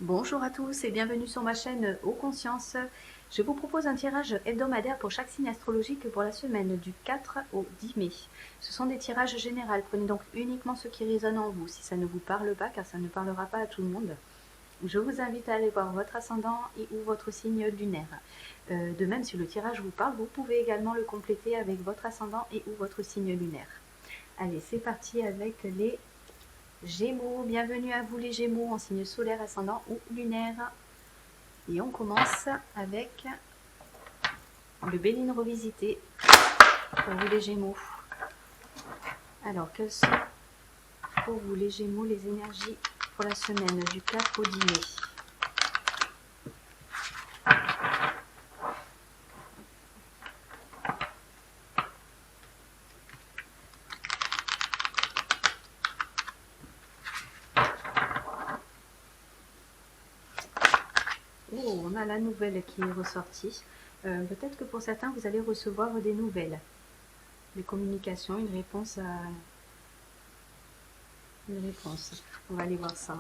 Bonjour à tous et bienvenue sur ma chaîne Eau Conscience. Je vous propose un tirage hebdomadaire pour chaque signe astrologique pour la semaine du 4 au 10 mai. Ce sont des tirages généraux, prenez donc uniquement ce qui résonne en vous. Si ça ne vous parle pas, car ça ne parlera pas à tout le monde, je vous invite à aller voir votre ascendant et ou votre signe lunaire. De même, si le tirage vous parle, vous pouvez également le compléter avec votre ascendant et ou votre signe lunaire. Allez, c'est parti avec les Gémeaux. Bienvenue à vous les Gémeaux en signe solaire, ascendant ou lunaire. Et on commence avec le Béline revisité pour vous les Gémeaux. Alors, quelles sont pour vous les Gémeaux les énergies pour la semaine du 4 au 10 mai? Oh, on a la nouvelle qui est ressortie. Peut-être que pour certains, vous allez recevoir des nouvelles, des communications, une réponse à une réponse. On va aller voir ça.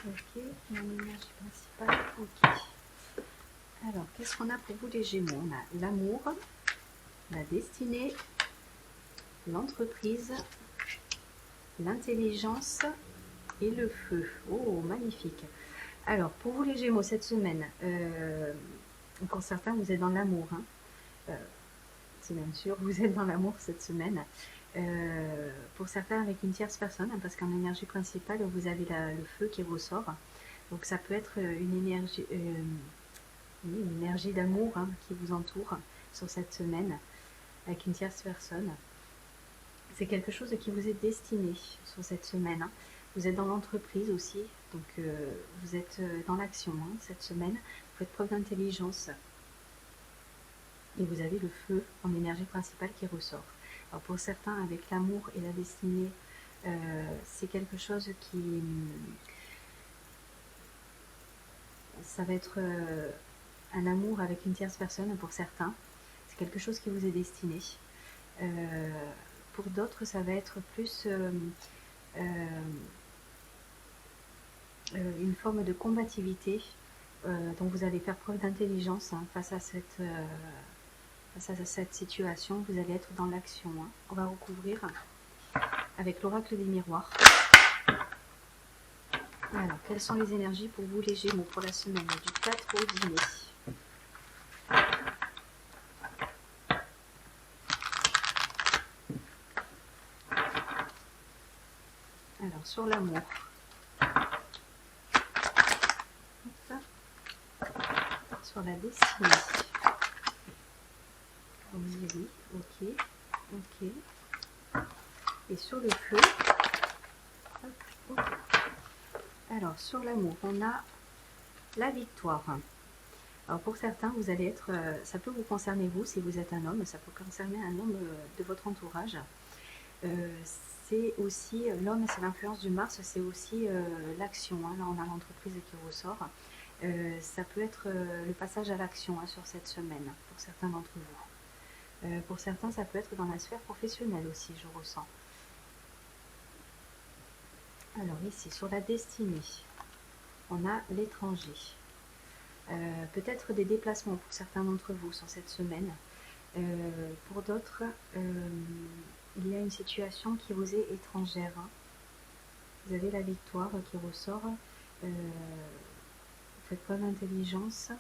Ok, mon énergie principale, ok. Alors, qu'est-ce qu'on a pour vous les Gémeaux? On a l'amour, la destinée, l'entreprise, l'intelligence et le feu. Oh, magnifique. Alors, pour vous les Gémeaux, cette semaine, pour certains, vous êtes dans l'amour. Hein. C'est même sûr, vous êtes dans l'amour cette semaine. Pour certains, avec une tierce personne, hein, parce qu'en énergie principale, vous avez le feu qui ressort. Donc, ça peut être une énergie d'amour hein, qui vous entoure sur cette semaine, avec une tierce personne. C'est quelque chose qui vous est destiné sur cette semaine. Hein. Vous êtes dans l'entreprise aussi, donc vous êtes dans l'action hein, cette semaine. Vous faites preuve d'intelligence. Et vous avez le feu en énergie principale qui ressort. Alors pour certains, avec l'amour et la destinée, c'est quelque chose qui... ça va être un amour avec une tierce personne pour certains. C'est quelque chose qui vous est destiné. Pour d'autres, ça va être plus une forme de combativité. Donc vous allez faire preuve d'intelligence hein, face à cette situation. Vous allez être dans l'action. Hein. On va recouvrir avec l'oracle des miroirs. Alors, quelles sont les énergies pour vous les Gémeaux pour la semaine du 4 au 10 mai? Alors, sur l'amour. Sur la destinée. Oui, ok, ok. Et sur le feu. Okay. Alors, sur l'amour, on a la victoire. Alors, pour certains, vous allez être... ça peut vous concerner vous, si vous êtes un homme. Ça peut concerner un homme de votre entourage. C'est aussi... l'homme, c'est l'influence du Mars. C'est aussi l'action. Hein. Là, on a l'entreprise qui ressort. Ça peut être le passage à l'action hein, sur cette semaine, pour certains d'entre vous. Pour certains, ça peut être dans la sphère professionnelle aussi, je ressens. Alors ici, sur la destinée, on a l'étranger. Peut-être des déplacements pour certains d'entre vous sur cette semaine. Pour d'autres, il y a une situation qui vous est étrangère. Hein. Vous avez la victoire qui ressort. Vous faites preuve d'intelligence.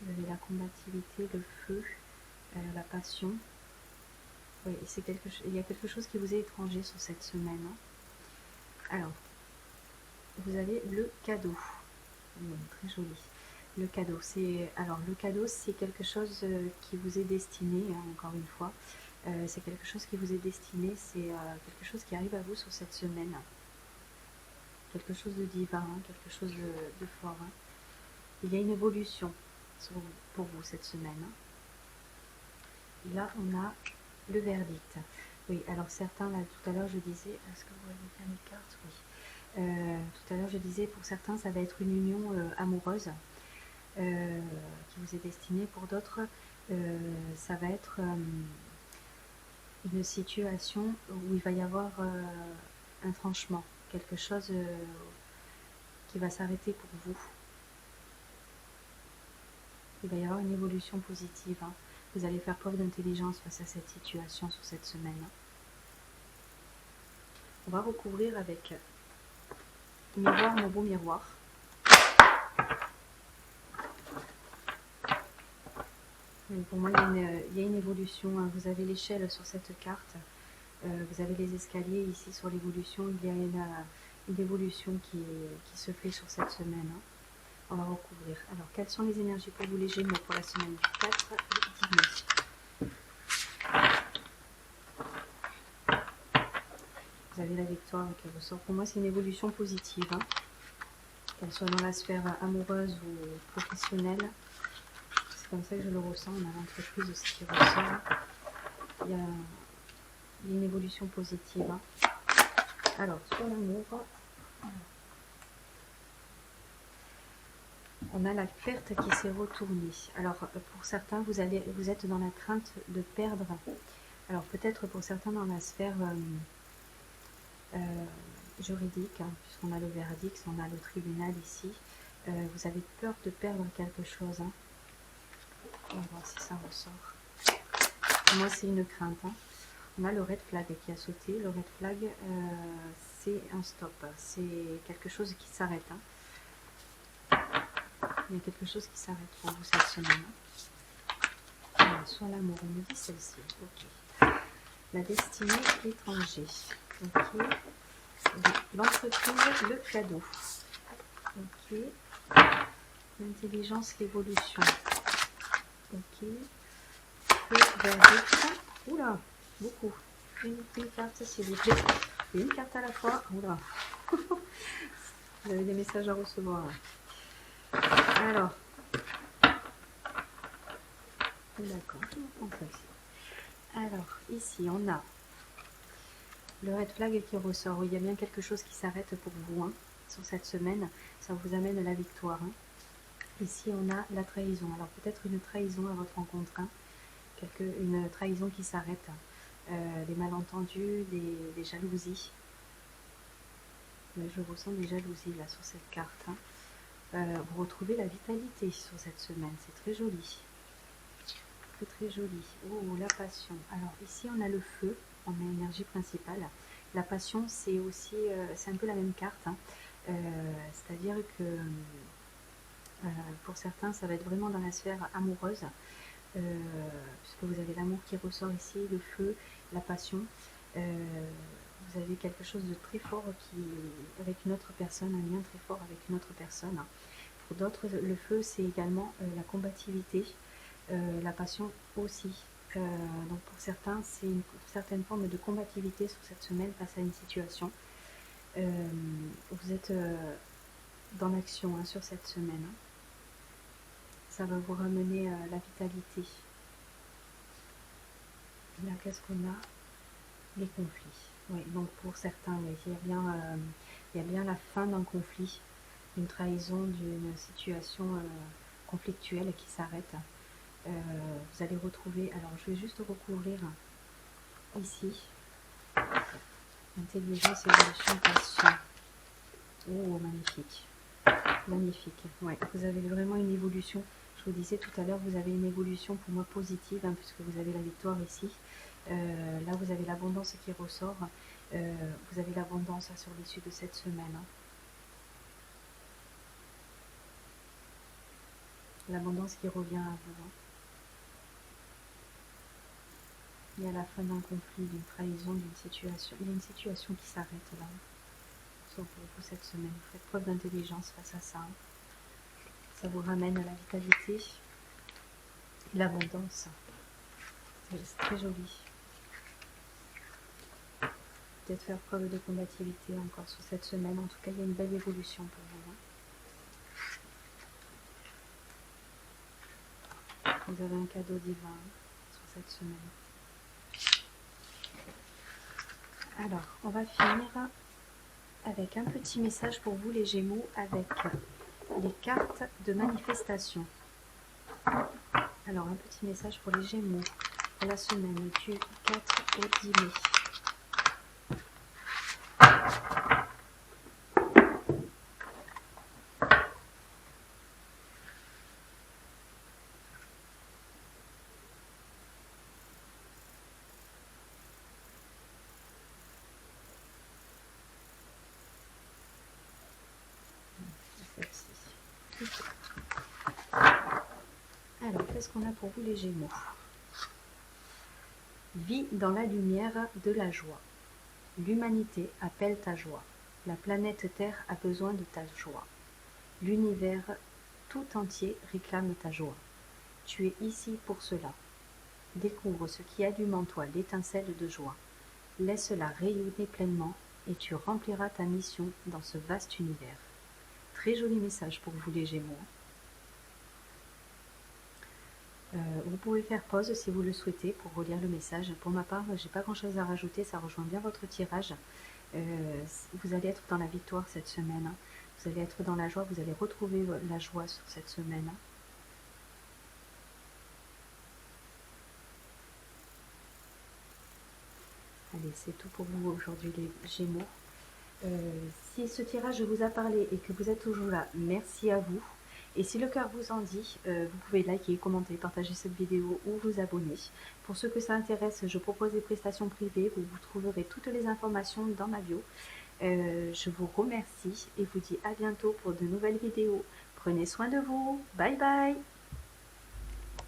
Vous avez la combativité, le feu, la passion. Oui, il y a quelque chose qui vous est étranger sur cette semaine. Hein. Alors, vous avez le cadeau. Très joli. Le cadeau, c'est quelque chose qui vous est destiné, hein, encore une fois. C'est quelque chose qui vous est destiné, c'est quelque chose qui arrive à vous sur cette semaine. Quelque chose de divin, hein, quelque chose de fort. Hein. Il y a une évolution pour vous cette semaine. Hein. Et là, on a le verdict. Oui, alors certains, là, tout à l'heure, je disais, est-ce que vous voyez bien les cartes? Oui. Tout à l'heure, je disais, pour certains, ça va être une union amoureuse. qui vous est destiné. Pour d'autres, ça va être une situation où il va y avoir un tranchement, quelque chose qui va s'arrêter pour vous. Il va y avoir une évolution positive. Hein. Vous allez faire preuve d'intelligence face à cette situation sur cette semaine. On va recouvrir avec miroir, mon beau miroir. Et pour moi, il y a une évolution. Hein. Vous avez l'échelle sur cette carte. Vous avez les escaliers ici sur l'évolution. Il y a une évolution qui se fait sur cette semaine. Hein. On va recouvrir. Alors, quelles sont les énergies pour vous les Gémeaux pour la semaine du 4 au 10 mai? Vous avez la victoire qui ressort. Pour moi, c'est une évolution positive. Hein. Qu'elle soit dans la sphère amoureuse ou professionnelle. C'est comme ça que je le ressens. On a l'entreprise aussi qui ressort. Il y a une évolution positive. Hein. Alors, sur l'amour, on a la perte qui s'est retournée. Alors, pour certains, vous êtes dans la crainte de perdre. Alors, peut-être pour certains dans la sphère juridique, hein, puisqu'on a le verdict, on a le tribunal ici. Vous avez peur de perdre quelque chose. Hein. On va voir si ça ressort. Pour moi, c'est une crainte. Hein. On a le red flag qui a sauté. Le red flag, c'est un stop. C'est quelque chose qui s'arrête. Hein. Il y a quelque chose qui s'arrête pour vous cette semaine. Voilà, sur l'amour, on me dit celle-ci. Ok. La destinée, l'étranger. Ok. L'entreprise, le cadeau. Ok. L'intelligence, l'évolution. Ok. Le verdict. Oula, beaucoup. Une carte, s'il vous plaît. Une carte à la fois. Oula. Vous avez des messages à recevoir. Alors. D'accord, je vais prendre ça ici. Alors, ici, on a le red flag qui ressort. Il y a bien quelque chose qui s'arrête pour vous hein, sur cette semaine. Ça vous amène à la victoire. Hein. Ici, on a la trahison. Alors, peut-être une trahison à votre rencontre. Hein. Une trahison qui s'arrête. Des malentendus, des jalousies. Je ressens des jalousies là sur cette carte. Hein. Vous retrouvez la vitalité sur cette semaine. C'est très joli. Très joli. Oh, la passion. Alors ici on a le feu en énergie principale. La passion c'est aussi, c'est un peu la même carte. Hein. C'est-à-dire que pour certains ça va être vraiment dans la sphère amoureuse. Puisque vous avez l'amour qui ressort ici, le feu, la passion. Vous avez quelque chose de très fort avec une autre personne, un lien très fort avec une autre personne. Pour d'autres, le feu c'est également la combativité. La passion aussi. Donc pour certains, c'est une certaine forme de combativité sur cette semaine face à une situation. Vous êtes dans l'action hein, sur cette semaine. Hein. Ça va vous ramener la vitalité. Là, qu'est-ce qu'on a? Les conflits. Oui, donc pour certains, oui, il y a bien la fin d'un conflit, une trahison d'une situation conflictuelle qui s'arrête. Vous allez retrouver, alors je vais juste recouvrir ici, intelligence, évolution, passion. Oh, magnifique, magnifique, ouais, vous avez vraiment une évolution, je vous disais tout à l'heure, vous avez une évolution pour moi positive, hein, puisque vous avez la victoire ici, là vous avez l'abondance qui ressort, vous avez l'abondance sur l'issue de cette semaine. Hein. L'abondance qui revient à vous. Hein. Il y a la fin d'un conflit, d'une trahison, d'une situation. Il y a une situation qui s'arrête là. Sur vous cette semaine. Vous faites preuve d'intelligence face à ça. Ça vous ramène à la vitalité et l'abondance. C'est très joli. Peut-être faire preuve de combativité encore sur cette semaine. En tout cas, il y a une belle évolution pour vous. Hein. Vous avez un cadeau divin sur cette semaine. Alors, on va finir avec un petit message pour vous les Gémeaux avec les cartes de manifestation. Alors, un petit message pour les Gémeaux pour la semaine du 4 au 10 mai. Alors, qu'est-ce qu'on a pour vous les Gémeaux? Vis dans la lumière de la joie. L'humanité appelle ta joie. La planète Terre a besoin de ta joie. L'univers tout entier réclame ta joie. Tu es ici pour cela. Découvre ce qui allume en toi l'étincelle de joie. Laisse-la rayonner pleinement et tu rempliras ta mission dans ce vaste univers. Très joli message pour vous les Gémeaux. Vous pouvez faire pause si vous le souhaitez pour relire le message. Pour ma part, j'ai pas grand chose à rajouter, ça rejoint bien votre tirage. Vous allez être dans la victoire cette semaine. Vous allez être dans la joie, vous allez retrouver la joie sur cette semaine. Allez, c'est tout pour vous aujourd'hui les Gémeaux. Si ce tirage vous a parlé et que vous êtes toujours là, merci à vous. Et si le cœur vous en dit, vous pouvez liker, commenter, partager cette vidéo ou vous abonner. Pour ceux que ça intéresse, je propose des prestations privées où vous trouverez toutes les informations dans ma bio. Je vous remercie et vous dis à bientôt pour de nouvelles vidéos. Prenez soin de vous. Bye bye.